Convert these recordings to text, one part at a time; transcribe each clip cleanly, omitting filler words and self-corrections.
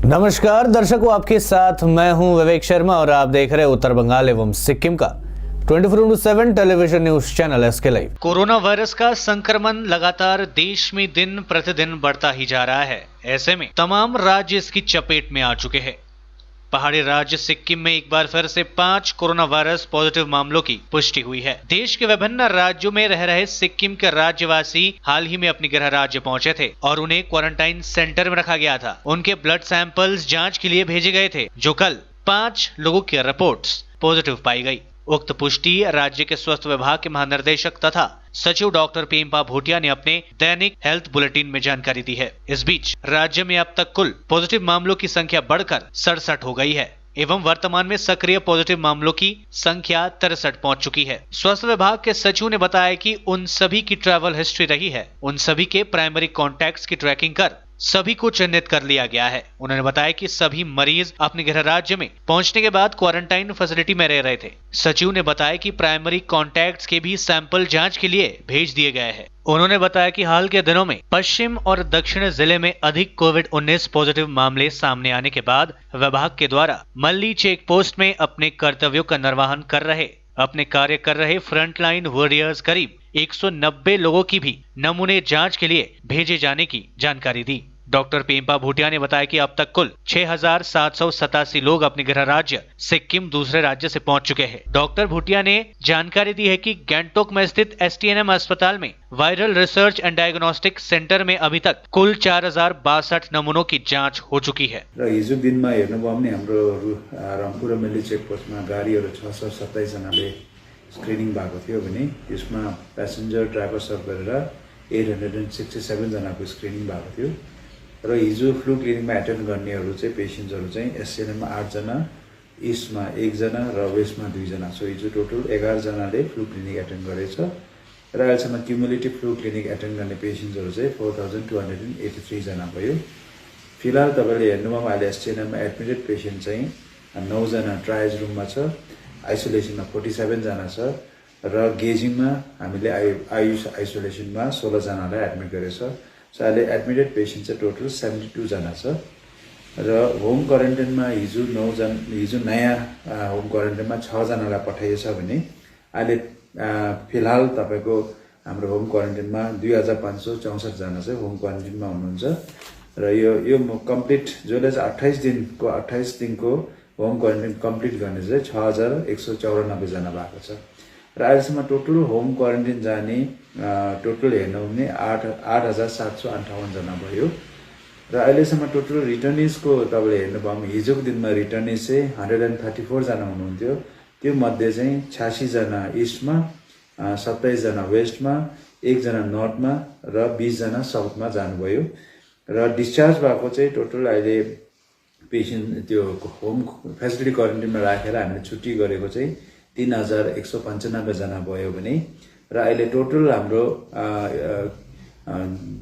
नमस्कार दर्शकों, आपके साथ मैं हूं विवेक शर्मा और आप देख रहे हैं उत्तर बंगाल एवं सिक्किम का 24/7 television news channel SK live. Corona virus का संक्रमण लगातार देश में दिन प्रतिदिन बढ़ता ही जा रहा है। ऐसे में तमाम राज्य इसकी चपेट में आ चुके हैं। पहाड़ी राज्य सिक्किम में एक बार फिर से 5 कोरोना वायरस पॉजिटिव मामलों की पुष्टि हुई है। देश के विभिन्न राज्यों में रह रहे सिक्किम के राज्यवासी हाल ही में अपने गृह राज्य पहुंचे थे और उन्हें क्वारंटाइन सेंटर में रखा गया था। उनके ब्लड सैंपल्स जांच के लिए भेजे गए थे, जो कल 5 लोगों की रिपोर्ट्स पॉजिटिव पाई गई। उक्त पुष्टि राज्य के स्वास्थ्य विभाग के महानिर्देशक तथा सचिव डॉक्टर पेम्पा भूटिया ने अपने दैनिक हेल्थ बुलेटिन में जानकारी दी है। इस बीच राज्य में अब तक कुल पॉजिटिव मामलों की संख्या बढ़कर 67 हो गई है एवं वर्तमान में सक्रिय पॉजिटिव मामलों की संख्या 63 पहुंच चुकी है। स्वास्थ्य विभाग के सचिव ने बताया कि उन सभी की ट्रैवल हिस्ट्री रही है। उन सभी के प्राइमरी कॉन्टैक्ट्स की ट्रैकिंग कर सभी को चिन्हित कर लिया गया है। उन्होंने बताया कि सभी मरीज अपने गृह राज्य में पहुंचने के बाद क्वारंटाइन फैसिलिटी में रह रहे थे। सचिव ने बताया कि प्राइमरी कॉन्टैक्ट्स के भी सैंपल जांच के लिए भेज दिए गए हैं। उन्होंने बताया कि हाल के दिनों में पश्चिम और दक्षिण जिले में अधिक कोविड-19 पॉजिटिव मामले सामने आने के बाद विभाग के द्वारा मल्ली चेक पोस्ट में अपने कर्तव्यों का निर्वहन कर रहे फ्रंटलाइन वॉरियर्स करीब 190 लोगों की भी नमूने जांच के लिए भेजे जाने की जानकारी दी। डॉक्टर पेम्पा भूटिया ने बताया कि अब तक कुल 6,787 लोग अपने गृह राज्य सिक्किम दूसरे राज्य से पहुंच चुके हैं। डॉक्टर भूटिया ने जानकारी दी है कि गैंगटोक में स्थित एसटीएनएम अस्पताल में viral research and diagnostic centre में अभी तक कुल 4,062 नमूनों की जांच हो चुकी है। हिजो दिनमा हेर्नुभयो भने हाम्रो रम्फू र मेली चेक पोस्टमा गाडीहरू 627 जनाले स्क्रिनिङ भएको थियो भने यसमा प्यासेन्जर ड्राइभर सर्भ गरेर 867 जनाको स्क्रिनिङ भएको थियो र हिजो फ्लू क्लिनिकमा एटेन्ड गर्नेहरू चाहिँ पेसेन्ट्सहरू चाहिँ एसएनएममा 8 जना, इस्टमा 1 जना र वेस्टमा 2 जना। सो हिजो टोटल 11 जनाले फ्लू क्लिनिक एटेन्ड गरेछ र अहिलेसम्म क्युमुलेटिभ फ्लू क्लिनिक एटेन्ड गर्ने पेसेन्ट्सहरू चाहिँ 4283 जना भयो। फिलहाल तपाईले हेर्नुभयो अहिले एसएनएममा एडमिटेड पेसेन्ट चाहिँ 9 जना ट्रायज रुममा छ, आइसोलेसनमा 47 जना छ र गेजिङमा हामीले आयुष आइसोलेसनमा 16 जनालाई एडमिट गरेछ। सो अहिले एडमिटेड पेसेन्ट चाहिँ टोटल 72 जना छ र होम क्वारेन्टाइनमा हिजो नयाँ होम क्वारेन्टाइनमा 6 जनालाई पठाइएछ भने अहिले फिलहाल तपाईको हाम्रो होम क्वारेन्टाइनमा 2564 जना चाहिँ होम क्वारेन्टाइनमा हुनुहुन्छ र यो कम्प्लिट जसले चाहिँ 28 दिनको होम क्वारेन्टाइन कम्प्लिट गर्ने चाहिँ 6194 जना भएको छ र अहिलेसम्म टोटल होम क्वारेन्टाइन जाने टोटल हेर्नु भने 8,758 जना भयो र अहिलेसम्म टोटल रिटर्निजको तपाईले हेर्नुभयो भने हिजोको दिनमा रिटर्निज चाहिँ 134 जना हुनुहुन्थ्यो। त्यो मध्ये चाहिँ 86 जना इस्टमा, 27 जना वेस्टमा, 1 जना नर्थमा र 20 जना साउथमा जानुभयो र डिस्चार्ज भएको चाहिँ टोटल अहिले पेसेन्ट त्यो होम फेसिलिटी क्वारेन्टाइनमा राखेर हामीले छुट्टी गरेको चाहिँ 3,195 जना भयो भने र अहिले टोटल हाम्रो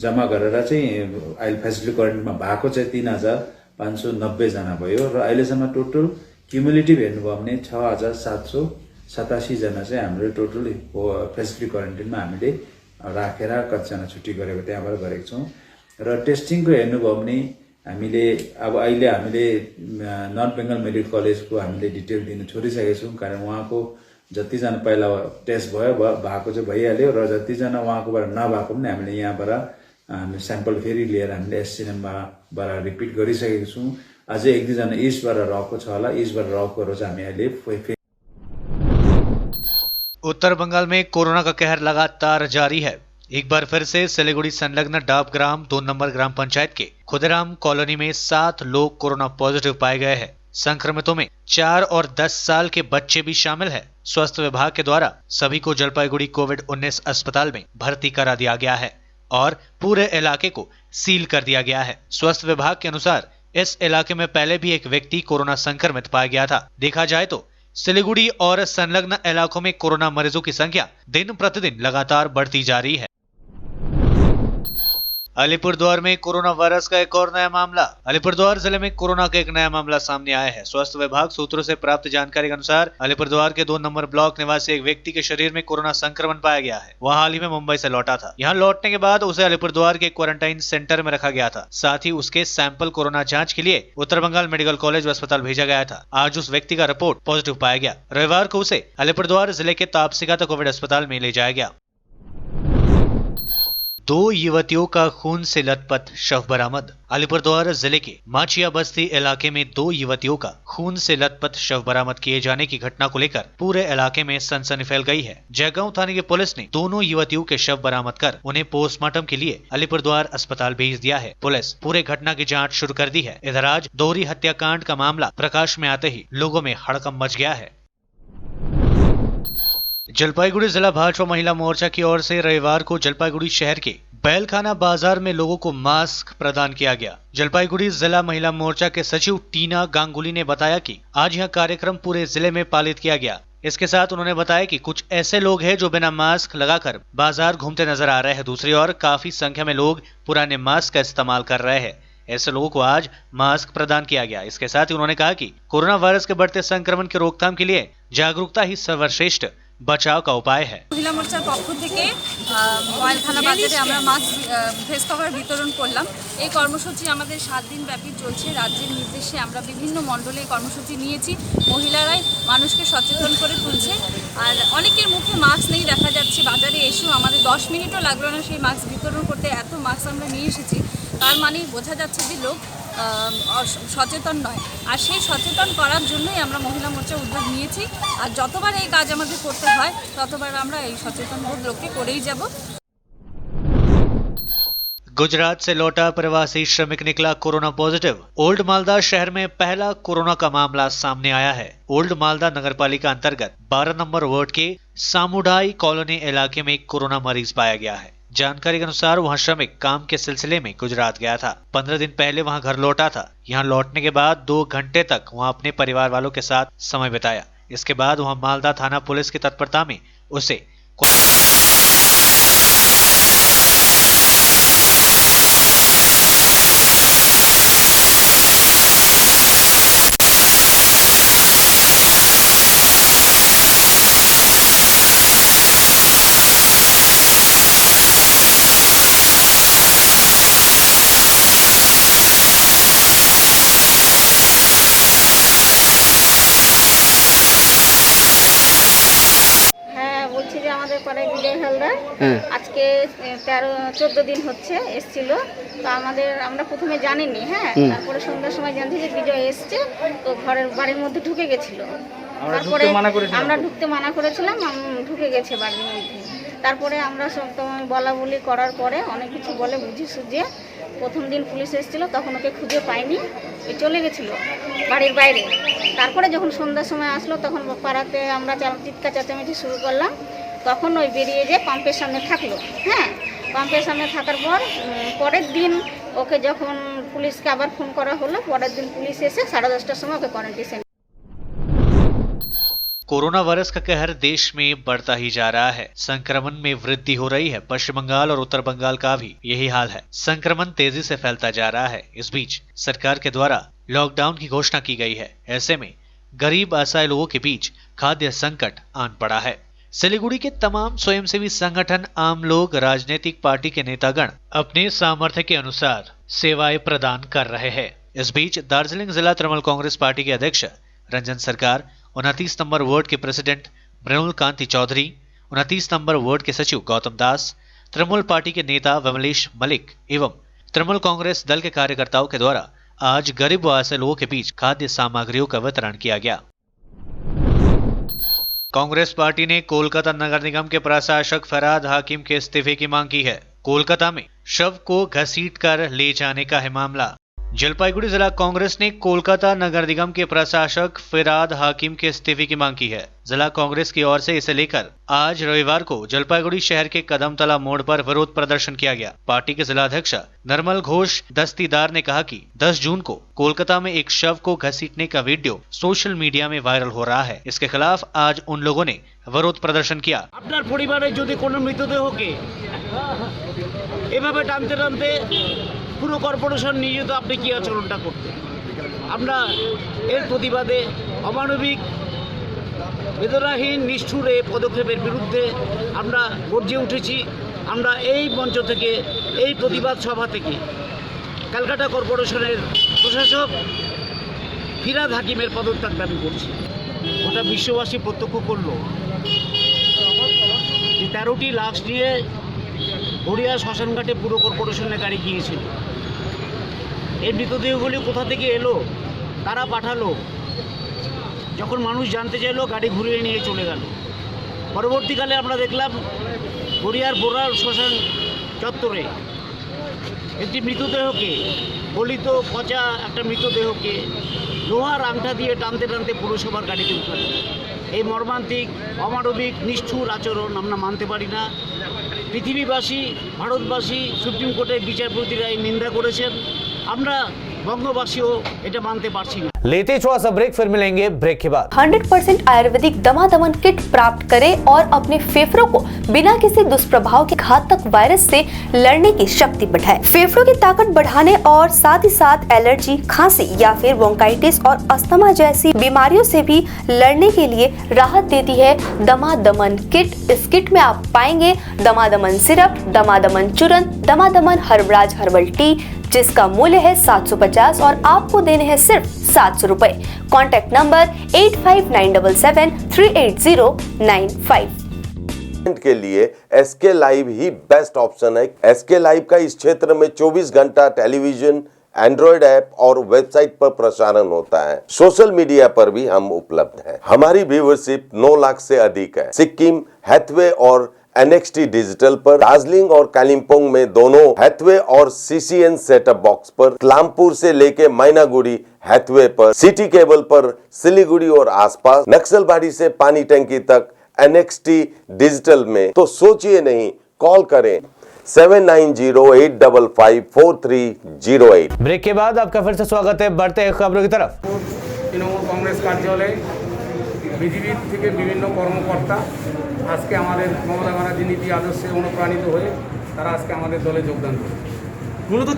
जम्मा गरेर चाहिँ अहिले फेसिलिटी क्वारेन्टाइनमा भएको चाहिँ 3,590 जना भयो र अहिलेसम्म टोटल क्युमुलेटिभ हेर्नुभयो भने 6,787 जना चाहिँ हाम्रो टोटल फेसिलिटी क्वारेन्टाइनमा हामीले राखेर कतिजना छुट्टी गरेको त्यहाँबाट गरेको छौँ र टेस्टिङको हेर्नुभयो भने हामीले अब अहिले हामीले नर्थ बेङ्गल मेडिकल कलेजको हामीले डिटेल दिन छोडिसकेका छौँ, कारण उहाँको जतिजना पहिला टेस्ट भएको चाहिँ भइहाल्यो र जतिजना उहाँकोबाट नभएको पनि हामीले यहाँबाट स्याम्पल फेरि लिएर हामीले एससिएनएमबाट रिपिट गरिसकेको छौँ। अझै 1-2 जना इस्टबाट रहेको छ होला, इस्टबाट रहेकोहरू चाहिँ हामी अहिले। उत्तर बंगाल में कोरोना का कहर लगातार जारी है। एक बार फिर से सिलीगुड़ी संलग्न डाबग्राम 2 नंबर ग्राम पंचायत के खुदराम कॉलोनी में 7 लोग कोरोना पॉजिटिव पाए गए हैं। संक्रमितों में 4 और 10 साल के बच्चे भी शामिल हैं। स्वास्थ्य विभाग के द्वारा सभी को जलपाईगुड़ी कोविड-19 अस्पताल में भर्ती करा दिया गया है और पूरे इलाके को सील कर दिया गया है। स्वास्थ्य विभाग के अनुसार इस इलाके में पहले भी एक व्यक्ति कोरोना संक्रमित पाया गया था। देखा जाए तो सिलीगुड़ी और संलग्न इलाकों में कोरोना मरीजों की संख्या दिन प्रतिदिन लगातार बढ़ती जा रही है। अलीपुरद्वार में कोरोना वायरस का एक और नया मामला। अलीपुरद्वार जिले में कोरोना का एक नया मामला सामने आया है। स्वास्थ्य विभाग सूत्रों से प्राप्त जानकारी के अनुसार अलीपुरद्वार के 2 नंबर ब्लॉक निवासी एक व्यक्ति के शरीर में कोरोना संक्रमण पाया गया है। वह हाल ही में मुंबई से लौटा था। यहाँ लौटने के बाद उसे अलीपुरद्वार के क्वारंटाइन सेंटर में रखा गया था। साथ ही उसके सैंपल कोरोना जाँच के लिए उत्तर बंगाल मेडिकल कॉलेज व अस्पताल भेजा गया था। आज उस व्यक्ति का रिपोर्ट पॉजिटिव पाया गया। रविवार को उसे अलीपुरद्वार जिले के तापसिका कोविड अस्पताल में ले जाया गया। 2 युवतियों का खून से लथपथ शव बरामद। अलीपुरद्वार जिले के माचिया बस्ती इलाके में 2 युवतियों का खून से लथपथ शव बरामद किए जाने की घटना को लेकर पूरे इलाके में सनसनी फैल गई है। जयगांव थाने की पुलिस ने दोनों युवतियों के शव बरामद कर उन्हें पोस्टमार्टम के लिए अलीपुरद्वार अस्पताल भेज दिया है। पुलिस पूरे घटना की जाँच शुरू कर दी है। इधर आज दोहरी हत्याकांड का मामला प्रकाश में आते ही लोगों में हड़कंप मच गया है। जलपाईगुड़ी जिला भाजपा महिला मोर्चा की ओर से रविवार को जलपाईगुड़ी शहर के बैलखाना बाजार में लोगों को मास्क प्रदान किया गया। जलपाईगुड़ी जिला महिला मोर्चा के सचिव टीना गांगुली ने बताया कि आज यह कार्यक्रम पूरे जिले में पालित किया गया। इसके साथ उन्होंने बताया कि कुछ ऐसे लोग हैं जो बिना मास्क लगाकर बाजार घूमते नजर आ रहे हैं। दूसरी ओर काफी संख्या में लोग पुराने मास्क का इस्तेमाल कर रहे हैं। ऐसे लोगों को आज मास्क प्रदान किया गया। इसके साथ ही उन्होंने कहा कि कोरोना वायरस के बढ़ते संक्रमण की रोकथाम के लिए जागरूकता ही सर्वश्रेष्ठ बचाव का उपाय है। महिला मोर्चार पक्ष থেকে ময়লখানা বাজারে আমরা মাস্ক ফেস কভার বিতরণ করলাম। এই কর্মসূচি আমাদের 7 দিন ব্যাপী চলছে। রাজ্যের নির্দেশে আমরা বিভিন্ন মণ্ডলে এই কর্মসূচি নিয়েছি। মহিলারাই মানুষকে সচেতন করে তুলছে। আর অনেকের মুখে মাস্ক নেই দেখা যাচ্ছে। বাজারে এসেও আমাদের 10 মিনিটও লাগলো না সেই মাস্ক বিতরণ করতে। এত মাস্ক আমরা নিয়ে এসেছি। তার মানে বোঝা যাচ্ছে যে লোক সচেতন নয়। আর সেই সচেতন করার জন্যই আমরা মহিলা মোর্চা উদ্যোগ নিয়েছি। আর যতবার এই কাজ আমাদের করতে হয় ততবার আমরা এই সচেতন বোধ লোককে করেই যাব। गुजरात से लौटा प्रवासी श्रमिक निकला कोरोना पॉजिटिव। ओल्ड मालदा शहर में पहला कोरोना का मामला सामने आया है। ओल्ड मालदा नगरपालिका अंतर्गत 12 नंबर वार्ड के सामुदाई कॉलोनी इलाके में एक कोरोना मरीज पाया गया है। जानकारी के अनुसार वहां श्रमिक काम के सिलसिले में गुजरात गया था। 15 दिन पहले वहां घर लौटा था। यहां लौटने के बाद 2 घंटे तक वहां अपने परिवार वालों के साथ समय बिताया। इसके बाद वहां मालदा थाना पुलिस की तत्परता में उसे বলছি যে আমাদের পাড়ায় বিজয় হালদার আজকে 13-14 দিন হচ্ছে এসেছিল। তো আমরা প্রথমে জানিনি, তারপরে সন্ধ্যার সময় জানছি যে বিজয় এসছে। তো বাড়ির মধ্যে ঢুকে গেছিল। তারপরে আমরা ঢুকতে মানা করেছিলাম, ঢুকে গেছে বাড়ির মধ্যে। তারপরে আমরা সব বলা বলি করার পরে অনেক কিছু বলে বুঝি সুঝিয়ে প্রথম দিন পুলিশ এসেছিল, তখন ওকে খুঁজে পাইনি, চলে গেছিল বাড়ির বাইরে। তারপরে যখন সন্ধ্যার সময় আসলো তখন পাড়াতে আমরা চিৎকার চেঁচামেচি শুরু করলাম। তখন ওই বেরিয়ে যে পাম্পের সামনে থাকলো। পাম্পের সামনে থাকার পর পরের দিন ওকে যখন পুলিশকে আবার ফোন করা হলো, পরের দিন পুলিশ এসে 10:30টার সময় ওকে কোয়ারেंटाइन। कोरोना वायरस का कहर देश में बढ़ता ही जा रहा है। संक्रमण में वृद्धि हो रही है। पश्चिम बंगाल और उत्तर बंगाल का भी यही हाल है। संक्रमण तेजी से फैलता जा रहा है। इस बीच सरकार के द्वारा लॉकडाउन की घोषणा की गई है। ऐसे में गरीब असहाय लोगों के बीच खाद्य संकट आन पड़ा है। सिलीगुड़ी के तमाम स्वयंसेवी संगठन, आम लोग, राजनीतिक पार्टी के नेतागण अपने सामर्थ्य के अनुसार सेवाएं प्रदान कर रहे हैं। इस बीच दार्जिलिंग जिला तृणमूल कांग्रेस पार्टी के अध्यक्ष रंजन सरकार, 29 नंबर वार्ड के प्रेसिडेंट मृणुल कांति चौधरी, 29 नंबर वार्ड के सचिव गौतम दास, तृणमूल पार्टी के नेता विमलेश मलिक एवं तृणमूल कांग्रेस दल के कार्यकर्ताओं के द्वारा आज गरीब व असहाय लोगों के बीच खाद्य सामग्रियों का वितरण किया गया। कांग्रेस पार्टी ने कोलकाता नगर निगम के प्रशासक फराद हाकिम के इस्तीफे की मांग की है। कोलकाता में शव को घसीटकर ले जाने का है मामला। जलपाईगुड़ी जिला कांग्रेस ने कोलकाता नगर निगम के प्रशासक फिराद हाकिम के इस्तीफे की मांग की है। जिला कांग्रेस की ओर से इसे लेकर आज रविवार को जलपाईगुड़ी शहर के कदमतला मोड़ पर विरोध प्रदर्शन किया गया। पार्टी के जिला अध्यक्ष निर्मल घोष दस्तीदार ने कहा कि 10 जून को कोलकाता में एक शव को घसीटने का वीडियो सोशल मीडिया में वायरल हो रहा है। इसके खिलाफ आज उन लोगों ने विरोध प्रदर्शन किया। আপনার পরিবারে যদি কোনো মৃতদেহকে এভাবে টানতে টানতে পুরো কর্পোরেশন নিয়োজিত আপনি কী আচরণটা করতেন। আমরা এর প্রতিবাদে অমানবিক বেদনাহীন নিষ্ঠুর এই পদক্ষেপের বিরুদ্ধে আমরা গর্জে উঠেছি। আমরা এই মঞ্চ থেকে এই প্রতিবাদ সভা থেকে ক্যালকাটা কর্পোরেশনের প্রশাসক ফিরহাদ হাকিমের পদত্যাগ দাবি করছি। গোটা বিশ্ববাসী প্রত্যক্ষ করল যে 13টি লাশ নিয়ে গড়িয়া শ্মশানঘাটে পুরো কর্পোরেশনের গাড়ি গিয়েছিল। এই মৃতদেহগুলি কোথা থেকে এলো, তারা পাঠালো। যখন মানুষ জানতে চাইলো, গাড়ি ঘুরিয়ে নিয়ে চলে গেল। পরবর্তীকালে আমরা দেখলাম গড়িয়ার বোরার শ্মশান চত্বরে একটি মৃতদেহকে, গলিত পচা একটা মৃতদেহকে লোহার আংটা দিয়ে টানতে টানতে পুরসভার গাড়িতে উঠালো। এই মর্মান্তিক অমানবিক নিষ্ঠুর আচরণ আমরা মানতে পারি না। পৃথিবীবাসী, ভারতবাসী, সুপ্রিম কোর্টের বিচারপতিরা এই নিন্দা করেছেন। আমরা বঙ্গবাসীও এটা मानते पारছি না। लेते छोटा सा ब्रेक, फिर मिलेंगे ब्रेक के बाद। 100% आयुर्वेदिक दमादमन किट प्राप्त करें और अपने फेफड़ों को बिना किसी दुष्प्रभाव के घातक वायरस से लड़ने की शक्ति बढ़ाएं। फेफड़ों की ताकत बढ़ाने और साथ ही साथ एलर्जी, खांसी या फिर ब्रोंकाइटिस और अस्थमा जैसी बीमारियों से भी लड़ने के लिए राहत देती है दमादमन किट। इस किट में आप पाएंगे दमादमन सिरप, दमादमन चूर्ण, दमादमन हर्बराज हर्बल टी, जिसका मूल्य है 750 और आपको देने हैं सिर्फ 700 रुपए। Contact number 8597380995। के लिए एसके लाइव ही बेस्ट ऑप्शन है। एसके लाइव का इस क्षेत्र में 24 घंटा टेलीविजन, एंड्रॉइड ऐप और वेबसाइट पर प्रसारण होता है। सोशल मीडिया पर भी हम उपलब्ध हैं। हमारी व्यूवरशिप 9 लाख से अधिक है। सिक्किम, हैथवे और NXT डिजिटल पर, दार्जिलिंग और कालिम्पोंग में दोनों हैथवे और CCN सेटअप बॉक्स पर, क्लामपुर से लेके मैनागुड़ी हैथवे पर, सिटी केबल पर सिलीगुड़ी और आसपास, नक्सलबाड़ी से पानी टंकी तक NXT डिजिटल में। तो सोचिए नहीं, कॉल करें 7908554308। ब्रेक के बाद आपका फिर से स्वागत है। बढ़ते हैं खबरों की तरफ। তৃণমূল কংগ্রেস কার্যালয়ে বিজেপির থেকে বিভিন্ন কর্মকর্তা আজকে আমাদের মমতা ব্যানার্জি নীতি আদর্শে অনুপ্রাণিত হয়ে তারা আজকে আমাদের দলে যোগদান করে। মূলত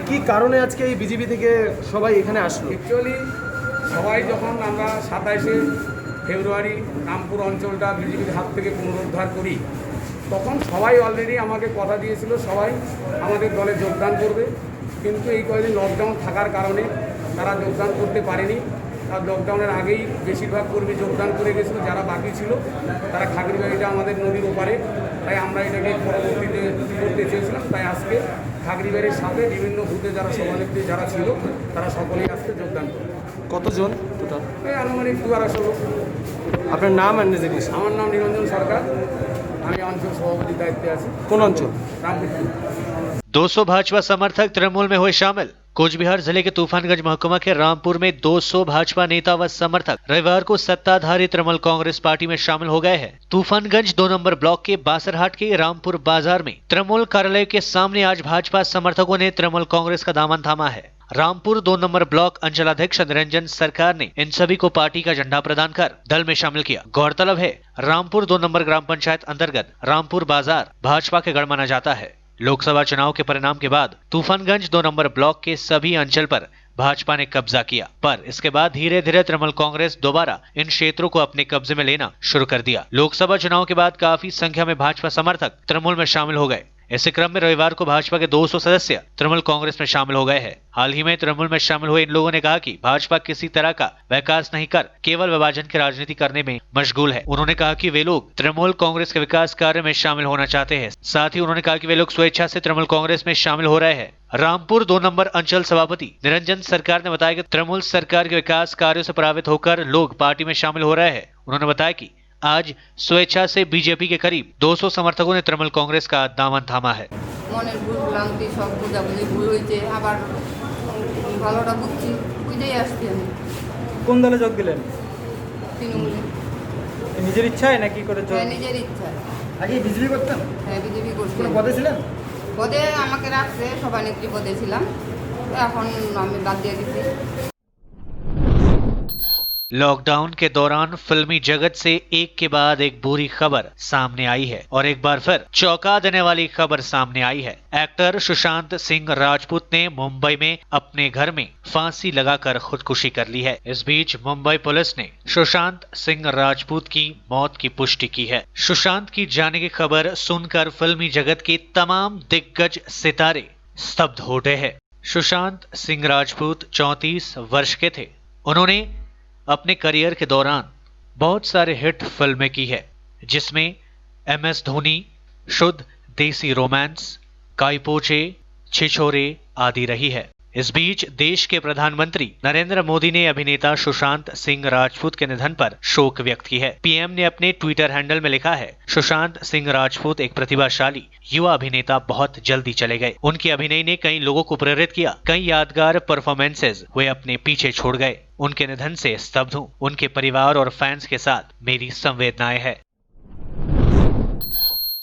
কি কারণে আজকে এই বিজেপি থেকে সবাই এখানে আসলো? অ্যাকচুয়ালি সবাই যখন আমরা 27শে ফেব্রুয়ারি রামপুর অঞ্চলটা বিজেপির হাত থেকে পুনরুদ্ধার করি, তখন সবাই অলরেডি আমাকে কথা দিয়েছিল সবাই আমাদের দলে যোগদান করবে। কিন্তু এই কয়েকদিন লকডাউন থাকার কারণে তারা যোগদান করতে পারেনি। আর লকডাউনের আগেই বেশিরভাগ কর্মী যোগদান করে গেছিলো। যারা বাকি ছিল তারা খাগড়িবাড়িটা আমাদের নদীর ওপারে, তাই আমরা এটাকে পরবর্তীতে করতে চেয়েছিলাম। তাই আজকে খাগড়িবাড়ির সাথে বিভিন্ন বুথে যারা সভানেত্রী যারা ছিল তারা সকলেই আজকে যোগদান করে। কতজন টোটাল? এই আনুমানিক 200 লোক। আপনার নাম আর নিজেকে? আমার নাম নিরঞ্জন সরকার, আমি অঞ্চল সভাপতির দায়িত্বে আছি। কোন অঞ্চল? রামপুর। 200 भाजपा समर्थक तृणमूल में हुए शामिल। कोच बिहार जिले के तूफानगंज महकुमा के रामपुर में 200 भाजपा नेता व समर्थक रविवार को सत्ताधारी तृणमूल कांग्रेस पार्टी में शामिल हो गए हैं। तूफानगंज 2 नंबर ब्लॉक के बासरहाट के रामपुर बाजार में तृणमूल कार्यालय के सामने आज भाजपा समर्थकों ने तृणमूल कांग्रेस का दामन थामा है। रामपुर 2 नंबर ब्लॉक अंचलाध्यक्ष निरंजन सरकार ने इन सभी को पार्टी का झंडा प्रदान कर दल में शामिल किया। गौरतलब है, रामपुर 2 नंबर ग्राम पंचायत अंतर्गत रामपुर बाजार भाजपा के गढ़ माना जाता है। लोकसभा चुनाव के परिणाम के बाद तूफानगंज 2 नंबर ब्लॉक के सभी अंचल पर भाजपा ने कब्जा किया, पर इसके बाद धीरे धीरे तृणमूल कांग्रेस दोबारा इन क्षेत्रों को अपने कब्जे में लेना शुरू कर दिया। लोकसभा चुनाव के बाद काफी संख्या में भाजपा समर्थक तृणमूल में शामिल हो गए। इसी क्रम में रविवार को भाजपा के 200 सदस्य तृणमूल कांग्रेस में शामिल हो गए हैं। हाल ही में तृणमूल में शामिल हुए इन लोगों ने कहा कि भाजपा किसी तरह का विकास नहीं कर केवल विभाजन की राजनीति करने में मशगूल है। उन्होंने कहा कि वे लोग तृणमूल कांग्रेस के विकास कार्य में शामिल होना चाहते हैं। साथ ही उन्होंने कहा कि वे लोग स्वेच्छा से तृणमूल कांग्रेस में शामिल हो रहे हैं। रामपुर 2 नंबर अंचल सभापति निरंजन सरकार ने बताया कि तृणमूल सरकार के विकास कार्यों से प्रभावित होकर लोग पार्टी में शामिल हो रहे हैं। उन्होंने बताया कि आज स्वेच्छा से बीजेपी के करीब 200 समर्थकों ने तृणमूल कांग्रेस का दामन थामा है। মনের ভুল ভ্রান্তি সব বোঝাবুঝি ভুল হয়েছে, আবার ভালোটা বুঝছি, বুঝেই আসছি আমি। কোন দলে যোগ দিলেন? তৃণমূলে। নিজের ইচ্ছায় নাকি করে? হ্যাঁ, নিজের ইচ্ছা। আগে বিজেপি করতেন? হ্যাঁ, বিজেপি করছি। কোন পদে ছিলেন? পদে আমাকে রাখছে, সভানেত্রী পদে ছিলাম, এখন আমি বাদ দিয়ে দিচ্ছি। लॉकडाउन के दौरान फिल्मी जगत से एक के बाद एक बुरी खबर सामने आई है और एक बार फिर चौंका देने वाली खबर सामने आई है। एक्टर सुशांत सिंह राजपूत ने मुंबई में अपने घर में फांसी लगाकर खुदकुशी कर ली है। इस बीच मुंबई पुलिस ने सुशांत सिंह राजपूत की मौत की पुष्टि की है। सुशांत की जाने की खबर सुनकर फिल्मी जगत के तमाम दिग्गज सितारे स्तब्ध हो गए हैं। सुशांत सिंह राजपूत 34 वर्ष के थे। उन्होंने अपने करियर के दौरान बहुत सारे हिट फिल्में की है, जिसमें MS धोनी, शुद्ध देसी रोमांस, काई पोचे, छिछोरे आदि रही है। इस बीच देश के प्रधानमंत्री नरेंद्र मोदी ने अभिनेता सुशांत सिंह राजपूत के निधन पर शोक व्यक्त की है। पीएम ने अपने ट्विटर हैंडल में लिखा है, सुशांत सिंह राजपूत एक प्रतिभाशाली युवा अभिनेता बहुत जल्दी चले गए। उनके अभिनय ने कई लोगों को प्रेरित किया। कई यादगार परफॉर्मेंसेज वे अपने पीछे छोड़ गए। उनके निधन से स्तब्ध हूँ। उनके परिवार और फैंस के साथ मेरी संवेदनाएं है।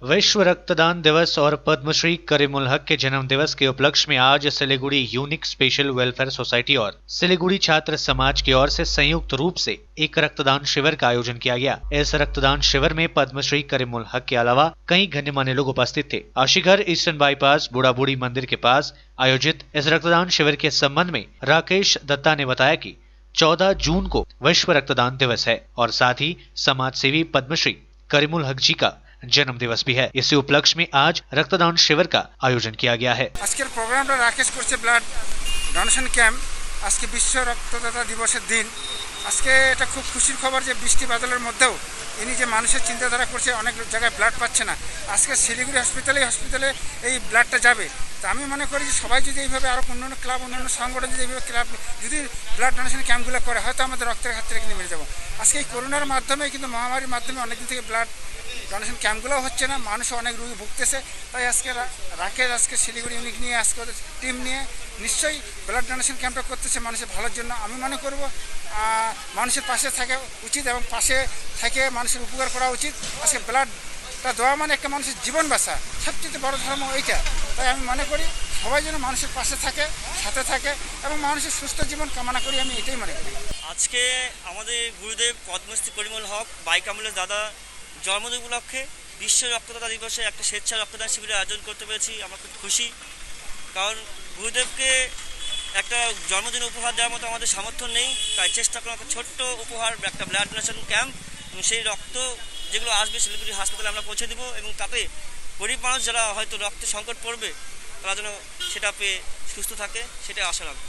विश्व रक्तदान दिवस और पद्मश्री करीमुल हक के जन्म दिवस के उपलक्ष्य में आज Siliguri unique special welfare society और सिलीगुड़ी छात्र समाज की ओर से संयुक्त रूप से एक रक्तदान शिविर का आयोजन किया गया। इस रक्तदान शिविर में पद्मश्री करीमुल हक के अलावा कई गण्यमान्य लोग उपस्थित थे। आशीघर ईस्टर्न बाईपास बूढ़ा बूढ़ी मंदिर के पास आयोजित इस रक्तदान शिविर के संबंध में राकेश दत्ता ने बताया कि 14 जून को विश्व रक्तदान दिवस है और साथ ही समाज सेवी पद्मश्री करीमुल हक जी का जन्म दिवस भी है। इसी उपलक्ष्य में आज रक्तदान शिविर का आयोजन किया गया है। আজকের প্রোগ্রামটা রাকেশ করছে ব্লাড ডোনেশন ক্যাম্প। আজকে বিশ্ব রক্তদাতা দিবসের দিন। আজকে এটা খুব খুশির খবর যে বৃষ্টি বাদলের মধ্যেও ইনি যে মানুষের চিন্তাধারা করছে, অনেক জায়গায় ব্লাড পাচ্ছে না। আজকে শিলিগুড়ি হসপিটালে এই ব্লাডটা যাবে। তো আমি মনে করি যে সবাই যদি এইভাবে আরও অন্যান্য ক্লাব অন্যান্য সংগঠন যদি এইভাবে ক্লাব যদি ব্লাড ডোনেশন ক্যাম্পগুলো করে, হয়তো আমাদের রক্তের হাত থেকে নেমে যাবো। আজকে এই করোনার মাধ্যমে কিন্তু মহামারীর মাধ্যমে অনেকদিন থেকে ব্লাড ডোনেশন ক্যাম্পগুলো হচ্ছে না, মানুষও অনেক রোগী ভুগতেছে। তাই আজকে রাকেশ আজকে শিলিগুড়ি ইউনিক নিয়ে আজকে ওদের টিম নিয়ে নিশ্চয়ই ব্লাড ডোনেশন ক্যাম্পটা করতেছে মানুষের ভালোর জন্য। আমি মনে করব মানুষের পাশে থাকা উচিত এবং পাশে থেকে মানুষের উপকার করা উচিত। আজকে ব্লাডটা দেওয়া মানে একটা মানুষের জীবন বাঁচা, সবচেয়ে বড় ধর্ম এইটা। তাই আমি মনে করি সবাই যেন মানুষের পাশে থাকে, সাথে থাকে এবং মানুষের সুস্থ জীবন কামনা করি, আমি এটাই মনে করি। আজকে আমাদের গুরুদেব পদ্মশ্রী করিমুল হক বাইকামুলের দাদা জন্মদিন উপলক্ষে বিশ্ব রক্তদাতা দিবসে একটা স্বেচ্ছা রক্তদান শিবিরের আয়োজন করতে পেরেছি। আমরা খুব খুশি, কারণ গুরুদেবকে একটা জন্মদিন উপহার দেওয়ার মতো আমাদের সামর্থ্য নেই। তাই চেষ্টা করলাম একটা ছোট্ট উপহার, একটা ব্লাড ডোনেশন ক্যাম্প, এবং সেই রক্ত যেগুলো আসবে শিলিগুড়ি হাসপাতালে আমরা পৌঁছে দেবো এবং তাতে গরিব মানুষ যারা হয়তো রক্তের সংকট পড়বে তারা যেন সেটা পেয়ে সুস্থ থাকে, সেটাই আশা রাখবো।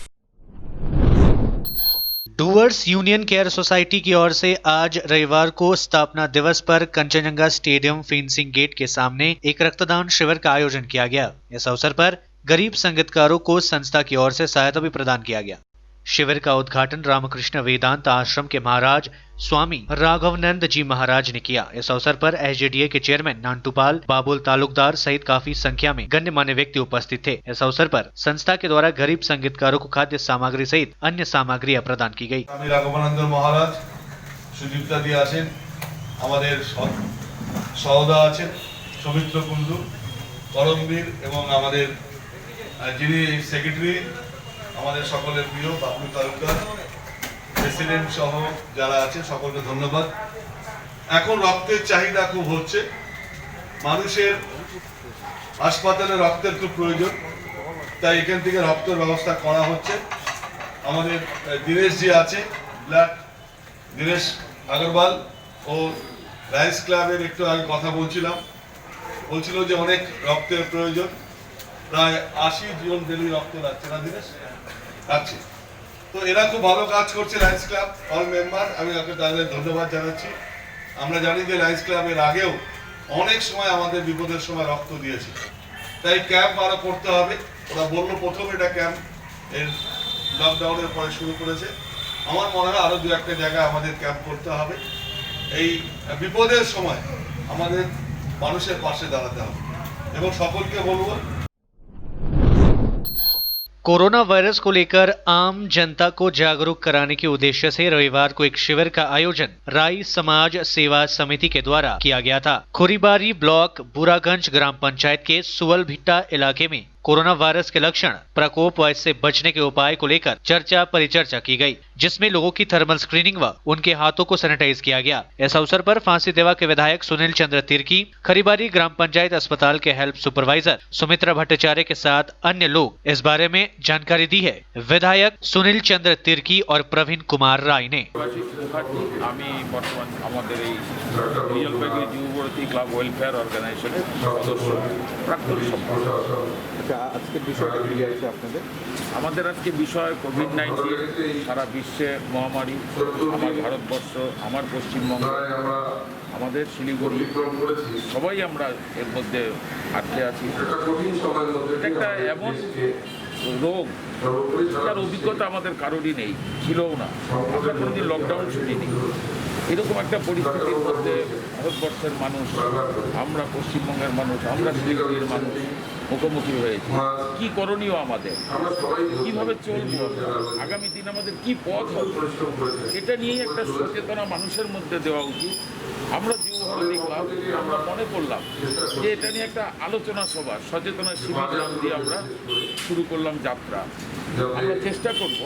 डूअर्स यूनियन केयर सोसाइटी की ओर से आज रविवार को स्थापना दिवस पर कंचनजंगा स्टेडियम फेंसिंग गेट के सामने एक रक्तदान शिविर का आयोजन किया गया। इस अवसर पर गरीब संगीतकारों को संस्था की ओर से सहायता भी प्रदान किया गया। शिविर का उद्घाटन रामकृष्ण वेदांत आश्रम के महाराज स्वामी राघवनंद जी महाराज ने किया। इस अवसर पर SJDA के चेयरमैन नानटूपाल, बाबुल तालुकदार सहित काफी संख्या में गण्यमान्य व्यक्ति उपस्थित थे। इस अवसर पर संस्था के द्वारा गरीब संगीतकारों को खाद्य सामग्री सहित अन्य सामग्रियां प्रदान की गई। राघवानंद महाराज सुदीप्ता दी आছেন, আমাদের সহদা আছেন সৌমিত্র কুণ্ডু, করমবীর এবং আমাদের যিনি সেক্রেটারি আমাদের সকলের প্রিয় বাবুল তালুকদার, প্রেসিডেন্ট সহ যারা আছে সকলকে ধন্যবাদ। এখন রক্তের চাহিদা খুব হচ্ছে, মানুষের হাসপাতালে রক্তের খুব প্রয়োজন, তাই এখান থেকে রক্তের ব্যবস্থা করা হচ্ছে। আমাদের দীনেশ জি আছে, ব্লাড দীনেশ আগরওয়াল ও লায়ন্স ক্লাবের একটু আগে কথা বলছিল যে অনেক রক্তের প্রয়োজন, প্রায় 80 জন ডেলি রক্ত লাগছে না দীনেশ আছে। তো এরা খুব ভালো কাজ করছে লায়ন্স ক্লাব অল মেম্বার, আমি তাদের ধন্যবাদ জানাচ্ছি। আমরা জানি যে লায়ন্স ক্লাবের আগেও অনেক সময় আমাদের বিপদের সময় রক্ত দিয়েছে, তাই ক্যাম্প আরো করতে হবে। ওরা বললো প্রথম এটা ক্যাম্প এর লকডাউনের পরে শুরু করেছে, আমার মনে হয় আরো দু একটা জায়গায় আমাদের ক্যাম্প করতে হবে। এই বিপদের সময় আমাদের মানুষের পাশে দাঁড়াতে হবে এবং সকলকে বলবো कोरोना वायरस को लेकर आम जनता को जागरूक कराने के उद्देश्य से रविवार को एक शिविर का आयोजन राई समाज सेवा समिति के द्वारा किया गया था। खुरीबारी ब्लॉक बुरागंज ग्राम पंचायत के सुवलभिट्टा इलाके में कोरोना वायरस के लक्षण, प्रकोप व इससे बचने के उपाय को लेकर चर्चा परिचर्चा की गई, जिसमें लोगों की थर्मल स्क्रीनिंग व उनके हाथों को सैनिटाइज किया गया। इस अवसर पर फांसी देवा के विधायक सुनील चंद्र तिर्की, खरीबारी ग्राम पंचायत अस्पताल के हेल्प सुपरवाइजर सुमित्रा भट्टाचार्य के साथ अन्य लोग इस बारे में जानकारी दी है। विधायक सुनील चंद्र तिर्की और प्रवीण कुमार राय ने আমি বর্তমান আমাদের এই রিয়েল ব্যাগের যুবভারতী ক্লাব ওয়েলফেয়ার অর্গানাইজেশনের সদস্য প্রাক্তন সম্পাদক। আজকের বিষয়টা কি আছে আপনাদের? আমাদের আজকে বিষয় কোভিড-19 সারা বিশ্বে মহামারী, আমার ভারতবর্ষ, আমার পশ্চিমবঙ্গ, আমাদের শিলিগুড়ি, সবাই আমরা এর মধ্যে আটকে আছি। একটা এমন রোগ যার অভিজ্ঞতা আমাদের কারোরই নেই, ছিলও না, আমরা কোনোদিন লকডাউন শুনিনি। এরকম একটা পরিস্থিতির মধ্যে ভারতবর্ষের মানুষ, আমরা পশ্চিমবঙ্গের মানুষ, আমরা শিলিগুড়ির মানুষ মুখোমুখি হয়েছি। কি করণীয় আমাদের, কিভাবে চলবো, আগামী দিন আমাদের কি পথ হবে, এটা নিয়েই একটা সচেতনা মানুষের মধ্যে দেওয়া উচিত। আমরা যুবভারতী ক্লাব আমরা মনে করলাম যে এটা নিয়ে একটা আলোচনা সভা, সচেতনা শিবির নাম দিয়ে আমরা শুরু করলাম যাত্রা। আমরা চেষ্টা করব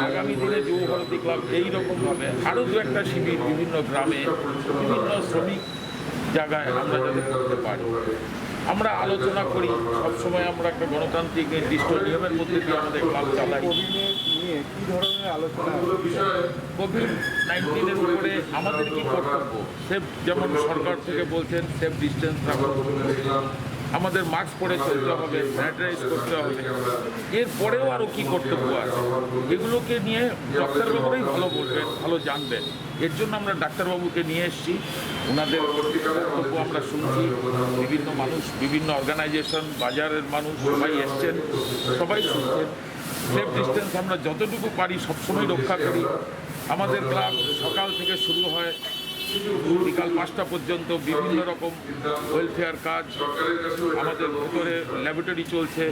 আগামী দিনে যুবভারতী ক্লাব এইরকমভাবে আরও দু একটা শিবির বিভিন্ন গ্রামে, বিভিন্ন শ্রমিক জায়গায় আমরা যাতে করতে পারি। আমরা আলোচনা করি, সবসময় আমরা একটা গণতান্ত্রিক নির্দিষ্ট নিয়মের মধ্যে দিয়ে আমাদের ক্লাব চালাই। কি ধরনের আলোচনা? কোভিড-19 উপরে আমাদের কি কর্তব্য, সেফ, যেমন সরকার থেকে বলছেন সেফ ডিস্টেন্স রাখতে হবে, আমাদের মাস্ক পরে চলতে হবে, স্যানিটাইজ করতে হবে, এরপরেও আরও কী কর্তব্য আছে এগুলোকে নিয়ে ডাক্তারবাবুরাই ভালো বলবেন, ভালো জানবেন। এর জন্য আমরা ডাক্তারবাবুকে নিয়ে এসেছি, ওনাদের বক্তব্য আমরা শুনছি। বিভিন্ন মানুষ, বিভিন্ন অর্গানাইজেশন, বাজারের মানুষ সবাই এসছেন, সবাই শুনছেন। সেফ ডিস্টেন্স আমরা যতটুকু পারি সবসময় রক্ষা করি। আমাদের ক্লাব সকাল থেকে শুরু হয়, বিকাল 5টা পর্যন্ত বিভিন্ন রকম ওয়েলফেয়ার কাজ, আমাদের ভেতরে ল্যাবরেটরি চলছে।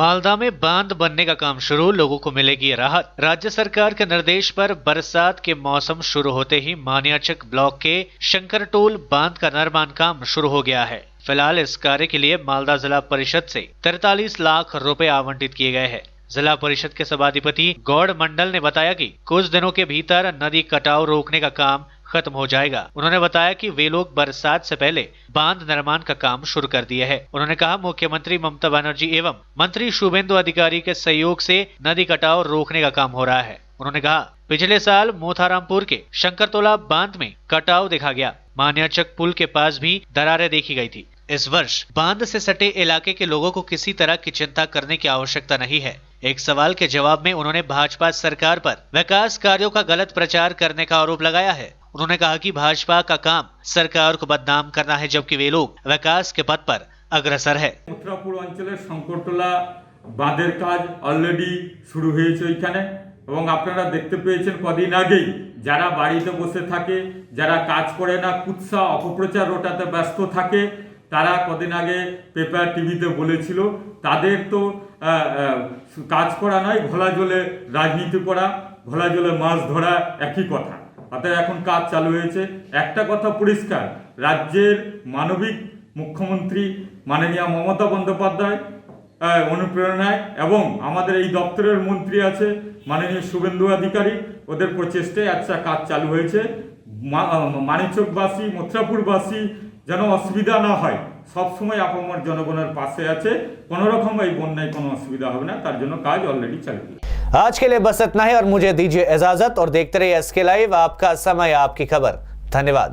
मालदा में बांध बनने का काम शुरू, लोगों को मिलेगी राहत। राज्य सरकार के निर्देश पर बरसात के मौसम शुरू होते ही मानियाचक ब्लॉक के शंकरटोल बांध का निर्माण काम शुरू हो गया है। फिलहाल इस कार्य के लिए मालदा जिला परिषद से 43 लाख रुपए आवंटित किए गए हैं। जिला परिषद के सभाधिपति गौड़ मंडल ने बताया कि कुछ दिनों के भीतर नदी कटाव रोकने का काम खत्म हो जाएगा। उन्होंने बताया कि वे लोग बरसात से पहले बांध निर्माण का काम शुरू कर दिया है। उन्होंने कहा मुख्यमंत्री ममता बनर्जी एवं मंत्री शुभेंदु अधिकारी के सहयोग से नदी कटाव रोकने का काम हो रहा है। उन्होंने कहा पिछले साल मोथारामपुर के शंकरतोला बांध में कटाव देखा गया, मानियाचक पुल के पास भी दरारें देखी गई थी। इस वर्ष बांध से सटे इलाके के लोगों को किसी तरह की चिंता करने की आवश्यकता नहीं है। एक सवाल के जवाब में उन्होंने भाजपा सरकार पर विकास कार्यों का गलत प्रचार करने का आरोप लगाया है। उन्होंने कहा कि भाजपा का काम सरकार को बदनाम करना है, जबकि वे लोग विकास के पथ पर अग्रसर है। মথুরাপুর অঞ্চলের শঙ্করতলা বাঁধের কাজ অলরেডি শুরু হয়েছে ওইখানে, এবং আপনারা দেখতে পেয়েছেন কদিন আগেই যারা বাড়িতে বসে থাকে, যারা কাজ করে না, কুৎসা অপপ্রচার ওটাতে ব্যস্ত থাকে, তারা কদিন আগে পেপার টিভিতে বলেছিল তাদের তো কাজ করা নয়, ঘোলা জলে রাজনীতি করা, ঘোলা জলে মাছ ধরা একই কথা। অর্থাৎ এখন কাজ চালু হয়েছে। একটা কথা পরিষ্কার, রাজ্যের মানবিক মুখ্যমন্ত্রী মাননীয় মমতা বন্দ্যোপাধ্যায় অনুপ্রেরণায় এবং আমাদের এই দপ্তরের মন্ত্রী আছে মাননীয় শুভেন্দু অধিকারী, ওদের প্রচেষ্টায় আচ্ছা কাজ চালু হয়েছে। মানিকচকবাসী, মথুরাপুরবাসী যেন অসুবিধা না হয়, সবসময় আপামর জনগণের পাশে আছে, কোনো রকম এই বন্যায় কোনো অসুবিধা হবে না, তার জন্য কাজ অলরেডি চালু। आज के लिए बस इतना ही और मुझे दीजिए इजाजत और देखते रहिए एसके लाइव, आपका समय आपकी खबर। धन्यवाद।